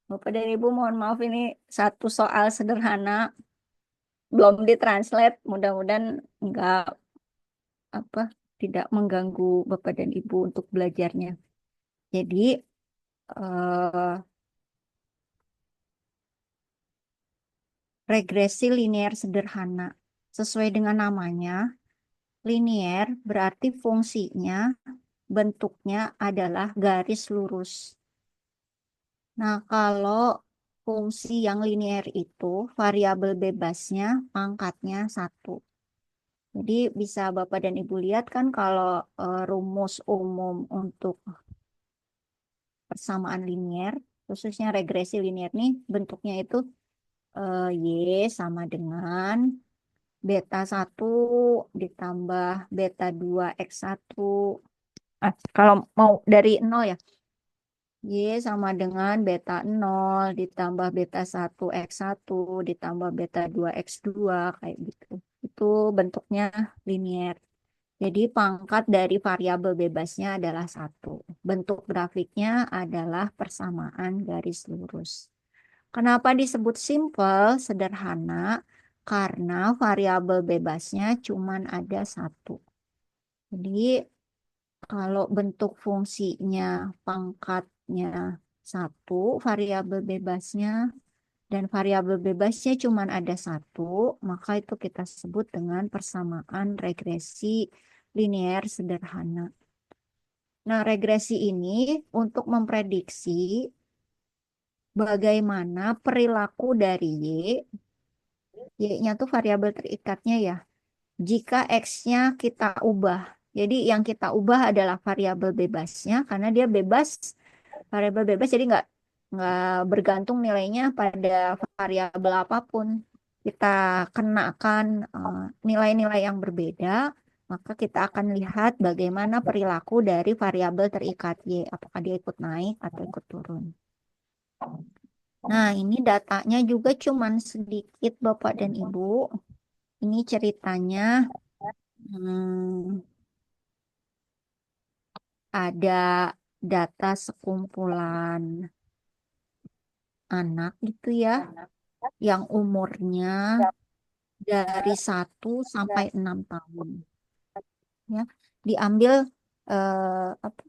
Bapak dan Ibu, mohon maaf ini satu soal sederhana, belum ditranslate. Mudah-mudahan nggak apa tidak mengganggu Bapak dan Ibu untuk belajarnya. Jadi eh, regresi linear sederhana sesuai dengan namanya, linear berarti fungsinya bentuknya adalah garis lurus. Nah, kalau fungsi yang linear itu variabel bebasnya pangkatnya satu. Jadi bisa Bapak dan Ibu lihat kan kalau rumus umum untuk persamaan linear, khususnya regresi linear nih bentuknya itu Y sama dengan beta satu ditambah beta 2 X satu. Kalau mau dari nol ya, Y sama dengan beta nol ditambah beta satu X satu ditambah beta 2 X dua kayak gitu. Itu bentuknya linear. Jadi pangkat dari variabel bebasnya adalah satu. Bentuk grafiknya adalah persamaan garis lurus. Kenapa disebut simple, sederhana? Karena variabel bebasnya cuma ada satu. Jadi kalau bentuk fungsinya pangkatnya satu, variabel bebasnya dan variabel bebasnya cuma ada satu, maka itu kita sebut dengan persamaan regresi linear sederhana. Nah, regresi ini untuk memprediksi bagaimana perilaku dari Y-nya tuh variabel terikatnya ya. Jika X-nya kita ubah. Jadi yang kita ubah adalah variabel bebasnya karena dia bebas, variabel bebas jadi nggak bergantung nilainya pada variabel apapun. Kita kenakan nilai-nilai yang berbeda, maka kita akan lihat bagaimana perilaku dari variabel terikat Y, apakah dia ikut naik atau ikut turun. Nah, ini datanya juga cuman sedikit Bapak dan Ibu. Ini ceritanya hmm, ada data sekumpulan anak gitu ya, yang umurnya dari 1 sampai 6 tahun. Ya, diambil apa,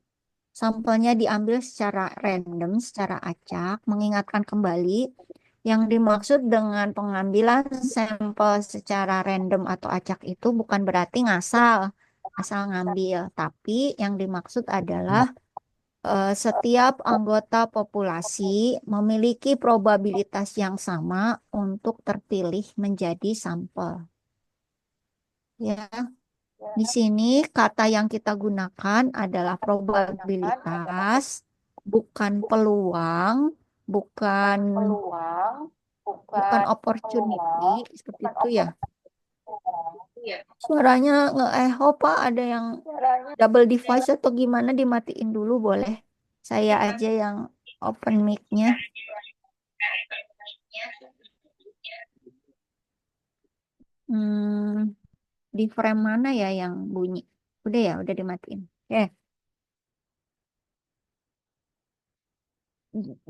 sampelnya diambil secara random, secara acak, mengingatkan kembali yang dimaksud dengan pengambilan sampel secara random atau acak itu bukan berarti asal ngambil, tapi yang dimaksud adalah setiap anggota populasi memiliki probabilitas yang sama untuk terpilih menjadi sampel. Ya, di sini kata yang kita gunakan adalah probabilitas, bukan peluang, bukan bukan opportunity, seperti itu ya. Suaranya nge-echo Pak, ada yang double device atau gimana dimatiin dulu boleh. Saya aja yang open mic-nya. Hmm, di frame mana ya yang bunyi? Udah ya, udah dimatiin.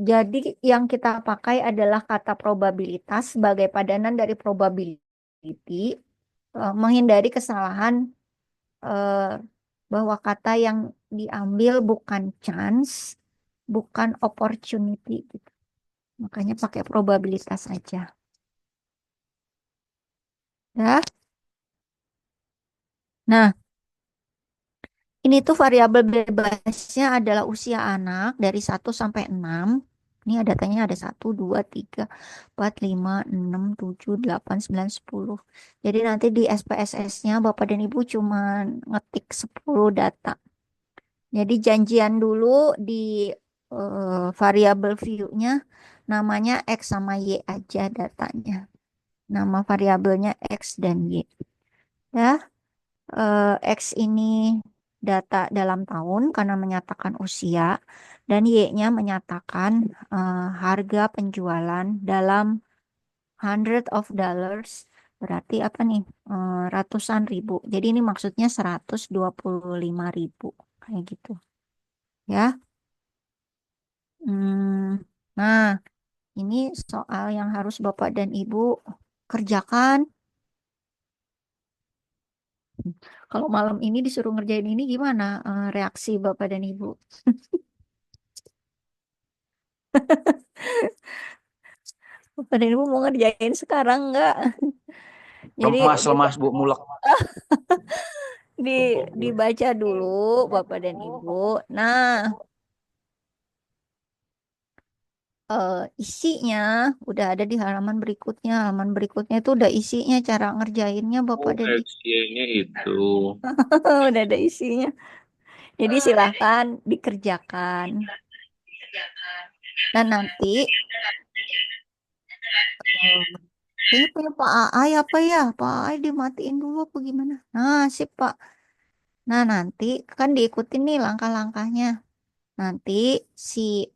Jadi yang kita pakai adalah kata probabilitas sebagai padanan dari probability, menghindari kesalahan eh, bahwa kata yang diambil bukan chance, bukan opportunity gitu. Makanya pakai probabilitas aja. Ya. Nah, ini tuh variabel bebasnya adalah usia anak dari 1 sampai 6. Ini datanya ada 1, 2, 3, 4, 5, 6, 7, 8, 9, 10. Jadi nanti di SPSS-nya Bapak dan Ibu cuma ngetik 10 data. Jadi janjian dulu di variabel view-nya namanya X sama Y aja datanya. Nama variabelnya X dan Y. Ya. X ini data dalam tahun karena menyatakan usia dan Y-nya menyatakan harga penjualan dalam hundred of dollars berarti apa nih? Ratusan ribu. Jadi ini maksudnya 125.000 kayak gitu ya. Hmm, nah, Ini soal yang harus Bapak dan Ibu kerjakan. Kalau malam ini disuruh ngerjain ini gimana reaksi Bapak dan Ibu? Bapak dan Ibu mau ngerjain sekarang nggak? Jadi Lemas Bu, mulek. di, dibaca dulu Bapak dan Ibu. Nah, isinya udah ada di halaman berikutnya. Halaman berikutnya itu udah isinya cara ngerjainnya Bapak Oh, dan Ibu. FCA-nya itu. Udah ada isinya. Jadi silahkan dikerjakan. Dan nanti eh, kayaknya punya Pak Aai apa ya? Pak Aai dimatiin dulu apa gimana? Nah, sip Pak. Nah, nanti kan diikutin nih langkah-langkahnya. Nanti si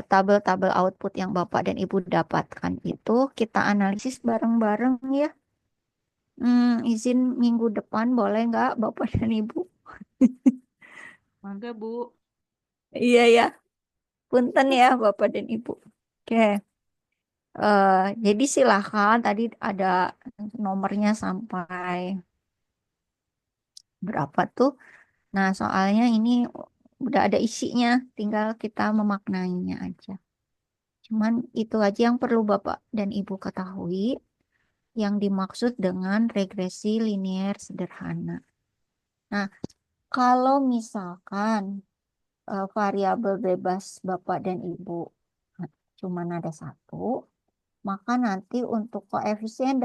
tabel-tabel output yang Bapak dan Ibu dapatkan itu kita analisis bareng-bareng ya. Izin minggu depan boleh nggak Bapak dan Ibu? Mangga Bu. Iya ya, punten ya Bapak dan Ibu. Oke, eh, jadi silahkan tadi ada nomornya sampai berapa tuh? Nah, soalnya ini udah ada isinya, tinggal kita memaknainya aja. Cuman itu aja yang perlu Bapak dan Ibu ketahui yang dimaksud dengan regresi linier sederhana. Nah, kalau misalkan variabel bebas Bapak dan Ibu cuman ada satu, maka nanti untuk koefisien